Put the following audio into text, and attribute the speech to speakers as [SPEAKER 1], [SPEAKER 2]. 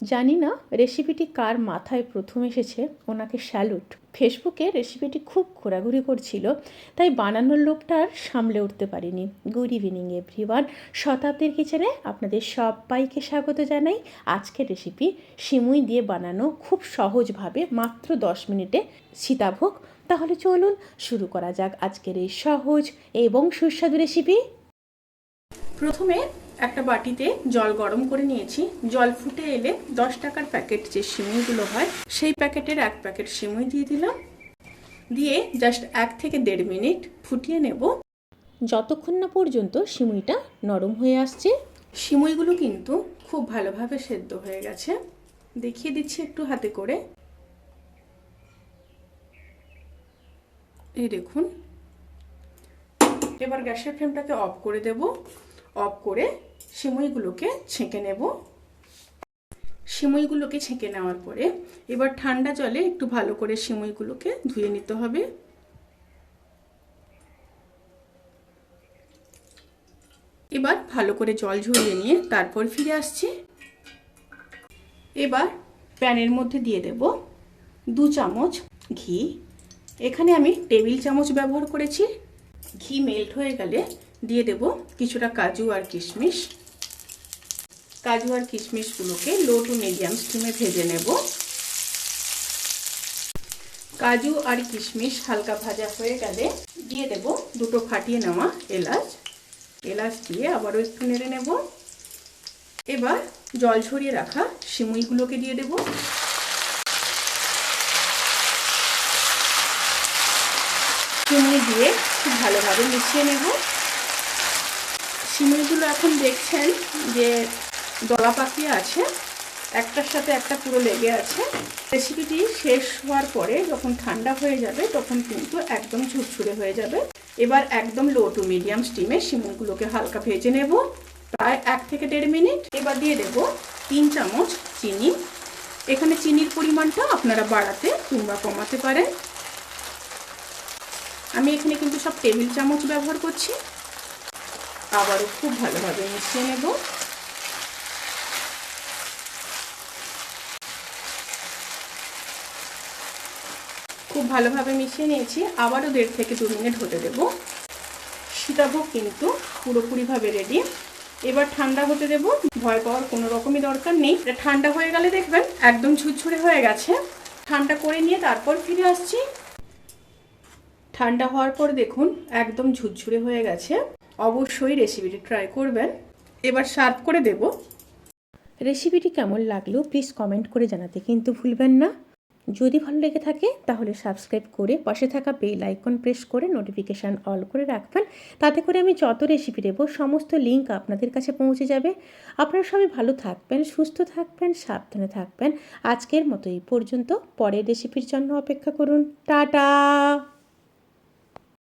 [SPEAKER 1] জানি না রেসিপিটি কার মাথায় প্রথম এসেছে, ওনাকে স্যালুট। ফেসবুকে রেসিপিটি খুব ঘোরাঘুরি করছিল, তাই বানানোর লোভটা আর সামলে উঠতে পারিনি। গুড ইভিনিং এভরিওয়ান, শতাব্দীর কিচেনে আপনাদের সবাইকে স্বাগত জানাই। আজকের রেসিপি সিমুই দিয়ে বানানো খুব সহজভাবে মাত্র 10 মিনিটে সীতাভোগ। তাহলে চলুন শুরু করা যাক আজকের এই সহজ এবং সুস্বাদু রেসিপি। প্রথমে একটা বাটিতে জল গরম করে নিয়েছি। জল ফুটে এলে 10 টাকার প্যাকেট যে সিমুইগুলো হয় সেই প্যাকেটের 1 প্যাকেট সিমুই দিয়ে দিলাম। দিয়ে জাস্ট 1 থেকে 1.5 মিনিট ফুটিয়ে নেব, যতক্ষণ না পর্যন্ত সিমুইটা নরম হয়ে আসছে। সিমুইগুলো কিন্তু খুব ভালোভাবে সেদ্ধ হয়ে গেছে, দেখিয়ে দিচ্ছি একটু হাতে করে। এই দেখুন। এবার গ্যাসের ফ্লেমটাকে অফ করে দেব। অফ করে সিমুইগুলোকে ছেঁকে নেব। সিমুইগুলোকে ছেঁকে নেওয়ার পরে এবার ঠান্ডা জলে একটু ভালো করে সিমুইগুলোকে ধুয়ে নিতে হবে। এবার ভালো করে জল ঝরিয়ে নিয়ে তারপর ফিরে আসছি। এবার প্যানের মধ্যে দিয়ে দেব 2 চামচ ঘি। এখানে আমি টেবিল চামচ ব্যবহার করেছি। ঘি মেল্ট হয়ে গেলে দিয়ে দেব কিছুটা কাজু আর কিশমিশ। কাজু আর কিশমিশগুলোকে লো টু মিডিয়াম স্টিমে ভেজে নেব। কাজু আর কিশমিশ হালকা ভাজা হয়ে গেলে দিয়ে দেব 2টো ফাটিয়ে নেওয়া এলাচ। এলাচ দিয়ে আবারও একটু নেড়ে নেব। এবার জল ঝরিয়ে রাখা সিমুইগুলোকে দিয়ে দেব। সিমুই দিয়ে খুব ভালোভাবে মিশিয়ে নেব। সিমুইগুলো এখন দেখছেন যে দলা পাকিয়ে আছে, একটার সাথে একটা পুরো লেগে আছে। রেসিপিটি শেষ হওয়ার পরে যখন ঠান্ডা হয়ে যাবে তখন কিন্তু একদম ঝুরঝুরে হয়ে যাবে। এবার একদম লো টু মিডিয়াম স্টিমে সিমুইগুলোকে হালকা ভেজে নেব, প্রায় 1 থেকে 1.5 মিনিট। এবার দিয়ে দেব 3 চামচ চিনি। এখানে চিনির পরিমাণটা আপনারা বাড়াতে কিংবা কমাতে পারেন। আমি এখানে কিন্তু সব টেবিল চামচ ব্যবহার করছি। আবারও খুব ভালোভাবে মিশিয়ে নেব। খুব ভালোভাবে মিশিয়ে নিয়েছি। আবারও 1.5 থেকে 2 মিনিট হতে দেব। সীতাভোগ কিন্তু পুরোপুরিভাবে রেডি। এবার ঠান্ডা হতে দেব। ভয় পাওয়ার কোনো রকমই দরকার নেই। এটা ঠান্ডা হয়ে গেলে দেখবেন একদম ঝুরঝুরে হয়ে গেছে। ঠান্ডা করে নিয়ে তারপর ফিরে আসছি। ঠান্ডা হওয়ার পর দেখুন একদম ঝুরঝুরে হয়ে গেছে। অবশ্যই রেসিপিটি ট্রাই করবেন। এবার সার্ভ করে দেব। রেসিপিটি কেমন লাগলো প্লিজ কমেন্ট করে জানাতে কিন্তু ভুলবেন না। যদি ভালো লেগে থাকে তাহলে সাবস্ক্রাইব করে পাশে থাকা বেল আইকন প্রেস করে নোটিফিকেশান অল করে রাখবেন। তাতে করে আমি যত রেসিপি দেবো সমস্ত লিঙ্ক আপনাদের কাছে পৌঁছে যাবে। আপনারা সবাই ভালো থাকবেন, সুস্থ থাকবেন, সাবধানে থাকবেন। আজকের মতো এই পর্যন্ত। পরের রেসিপির জন্য অপেক্ষা করুন। টাটা।